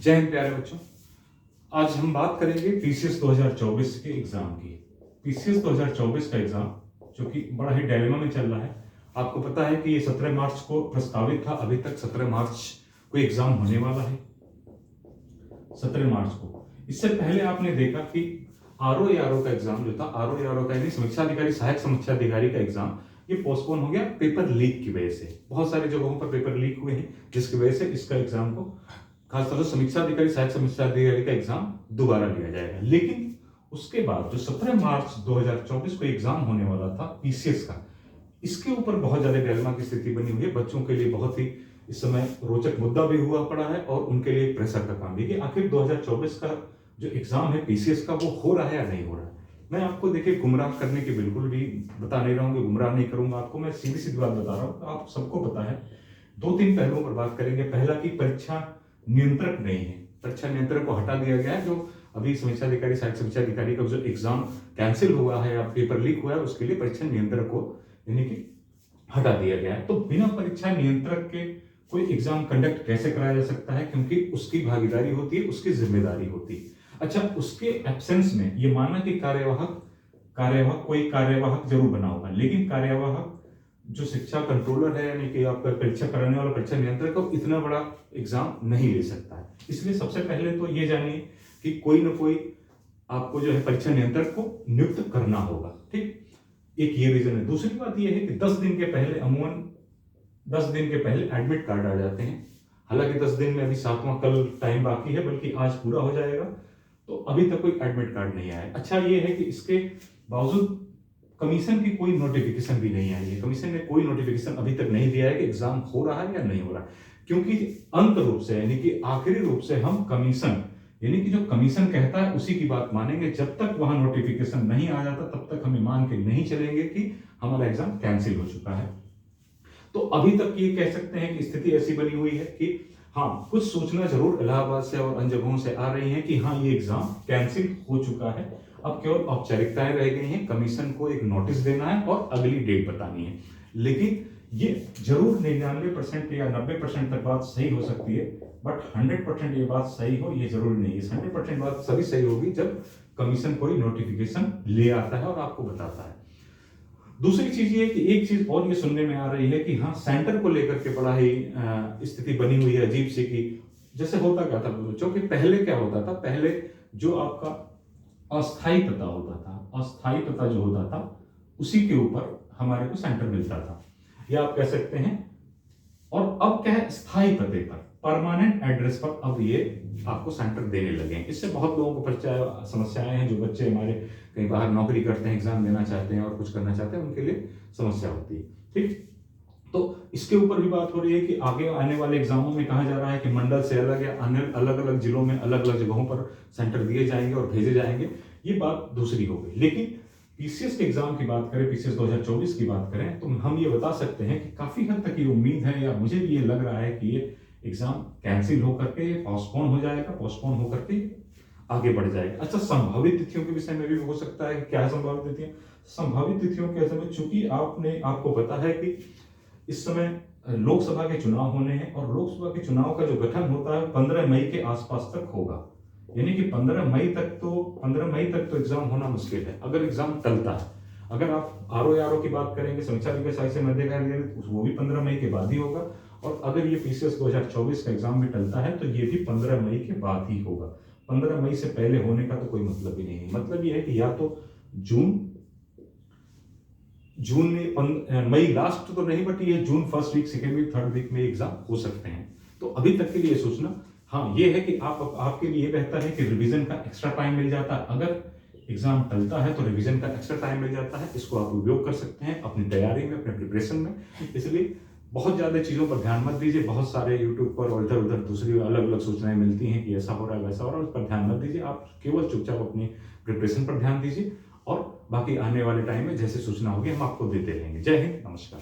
जय हिंद प्यारे बच्चों। आज हम बात करेंगे पीसीएस 2024 के एग्जाम की। पीसीएस 2024 का एग्जाम जो कि बड़ा ही डायलेमा में चल रहा है। आपको पता है कि ये 17 मार्च को प्रस्तावित था, अभी तक 17 मार्च को एग्जाम होने वाला है। 17 मार्च को इससे पहले आपने देखा कि आरओ का एग्जाम जो था, आरओ का यानी समीक्षा अधिकारी, सहायक समीक्षा अधिकारी का एग्जाम, ये पोस्टपोन हो गया पेपर लीक की वजह से। बहुत सारी जगहों पर पेपर लीक हुए हैं जिसकी वजह से इसका एग्जाम को, खासतौर से समीक्षा अधिकारी, सहायक समीक्षा अधिकारी का एग्जाम दोबारा लिया जाएगा। लेकिन उसके बाद जो 17 मार्च 2024 को एग्जाम होने वाला था पीसीएस का, इसके ऊपर बहुत ज्यादा डिलेमा की स्थिति बनी हुई है। बच्चों के लिए बहुत ही इस समय रोचक मुद्दा भी हुआ पड़ा है और उनके लिए प्रेशर का काम भी कि आखिर 2024 का जो एग्जाम है पीसीएस का, वो हो रहा है या नहीं हो रहा है। मैं आपको देखिए गुमराह करने की बिल्कुल भी बता नहीं रहा हूँ, गुमराह नहीं करूंगा आपको। मैं सीधी सीधी बात बता रहा हूँ, आप सबको पता है। 2-3 पहलुओं पर बात करेंगे। पहला कि परीक्षा नियंत्रक नहीं है, परीक्षा नियंत्रक को हटा दिया गया है। जो अभी समीक्षा अधिकारी, सहायक समीक्षा अधिकारी का जो एग्जाम कैंसिल हुआ है या पेपर लीक हुआ है, उसके लिए परीक्षा नियंत्रक को यानी कि हटा दिया गया है। तो बिना परीक्षा नियंत्रक के कोई एग्जाम कंडक्ट कैसे कराया जा सकता है, क्योंकि उसकी भागीदारी होती है, उसकी जिम्मेदारी होती है। अच्छा, उसके एब्सेंस में ये माना कि कोई कार्यवाहक जरूर बना होगा, लेकिन कार्यवाहक जो शिक्षा कंट्रोलर है यानी कि आपका परीक्षा कराने वाला परीक्षा नियंत्रक को इतना बड़ा एग्जाम नहीं ले सकता है। इसलिए सबसे पहले तो ये जानिए कि कोई ना कोई आपको जो है परीक्षा नियंत्रक को नियुक्त करना होगा। ठीक, एक ये रीजन है। दूसरी बात ये है कि 10 दिन के पहले, अमूमन 10 दिन के पहले एडमिट कार्ड आ जाते हैं। हालांकि 10 दिन में अभी 7वां कल टाइम बाकी है, बल्कि आज पूरा हो जाएगा, तो अभी तक कोई एडमिट कार्ड नहीं आया। अच्छा ये है कि इसके बावजूद कमीशन की कोई नोटिफिकेशन भी नहीं आई है। कमीशन ने कोई नोटिफिकेशन अभी तक नहीं दिया है कि एग्जाम हो रहा है या नहीं हो रहा है, क्योंकि अंत रूप से यानी कि आखिरी रूप से हम कमीशन यानी कि जो कमीशन कहता है उसी की बात मानेंगे। जब तक वहां नोटिफिकेशन नहीं आ जाता तब तक हमें मान के नहीं चलेंगे कि हमारा एग्जाम कैंसिल हो चुका है। तो अभी तक ये कह सकते हैं कि स्थिति ऐसी बनी हुई है कि हाँ, कुछ सूचना जरूर इलाहाबाद से और अन्य जगहों से आ रही है कि हाँ, ये एग्जाम कैंसिल हो चुका है। अब केवल औपचारिकताएं रह गई हैं, कमीशन को एक नोटिस देना है और अगली डेट बतानी है। लेकिन ये जरूर 99% या 90% तक बात सही हो सकती है, बट 100% ये बात सही हो ये जरूरी नहीं है। 100% बात सभी सही होगी जब कमीशन कोई नोटिफिकेशन ले आता है और आपको बताता है। दूसरी चीज ये कि एक चीज और ये सुनने में आ रही है कि हाँ, सेंटर को लेकर के बड़ा ही स्थिति बनी हुई है अजीब सी कि जैसे होता क्या था बच्चों कि पहले क्या होता था, पहले जो आपका अस्थायी पता होता था, अस्थायी पता जो होता था उसी के ऊपर हमारे को सेंटर मिलता था, या आप कह सकते हैं। और अब क्या है, स्थायी पते पर, परमानेंट एड्रेस पर अब ये आपको सेंटर देने लगे हैं। इससे बहुत लोगों को परिचय समस्याएं हैं। जो बच्चे हमारे कहीं बाहर नौकरी करते हैं, एग्जाम देना चाहते हैं और कुछ करना चाहते हैं, उनके लिए समस्या होती है। ठीक, तो इसके ऊपर भी बात हो रही है कि आगे आने वाले एग्जामों में कहा जा रहा है कि मंडल से अलग या अन्य अलग अलग जिलों में अलग अलग जगहों पर सेंटर दिए जाएंगे और भेजे जाएंगे। ये बात दूसरी हो गई। लेकिन पीसीएस के एग्जाम की बात करें, पीसीएस 2024 की बात करें, तो हम ये बता सकते हैं कि काफी हद तक ये उम्मीद है, या मुझे भी ये लग रहा है कि ये एग्जाम कैंसिल होकर के पोस्टपोन हो जाएगा, पोस्टपोन होकर के आगे बढ़ जाएगा। अच्छा, संभावित तिथियों के विषय में भी हो सकता है कि क्या संभावित तिथियां, संभावित तिथियों के समय चूंकि आपको पता है कि इस समय लोकसभा के चुनाव होने हैं और लोकसभा के चुनाव का जो गठन होता है 15 मई के आसपास तक होगा। यानी कि 15 मई तक तो एग्जाम होना मुश्किल है। अगर एग्जाम टलता है, अगर आप आरओ की बात करेंगे, समीक्षा अधिकारी, सहायक समीक्षा अधिकारी, वो भी 15 मई के बाद ही होगा। और अगर ये पीसीएस 2024 का एग्जाम भी टलता है तो ये भी 15 मई के बाद ही होगा। 15 मई से पहले होने का तो कोई मतलब ही नहीं है। मतलब ये है कि या तो जून में, मई लास्ट तो नहीं, बट ये June first week, second week, third week में एग्जाम हो सकते हैं। तो अभी तक के लिए सोचना हाँ ये है कि आपके लिए बेहतर है कि रिवीजन का एक्स्ट्रा टाइम मिल जाता है। अगर एग्जाम टलता है तो रिवीजन का एक्स्ट्रा टाइम मिल जाता है, इसको आप उपयोग कर सकते हैं अपनी तैयारी में, अपने प्रिपरेशन में। इसलिए बहुत ज्यादा चीजों पर ध्यान मत दीजिए। बहुत सारे यूट्यूब पर और इधर उधर दूसरी अलग अलग सूचनाएं मिलती हैं कि ऐसा हो रहा है, वैसा हो रहा है, उस पर ध्यान मत दीजिए। आप केवल चुपचाप अपनी प्रिपरेशन पर ध्यान दीजिए और बाकी आने वाले टाइम में जैसे सूचना होगी हम आपको देते रहेंगे। जय हिंद, नमस्कार।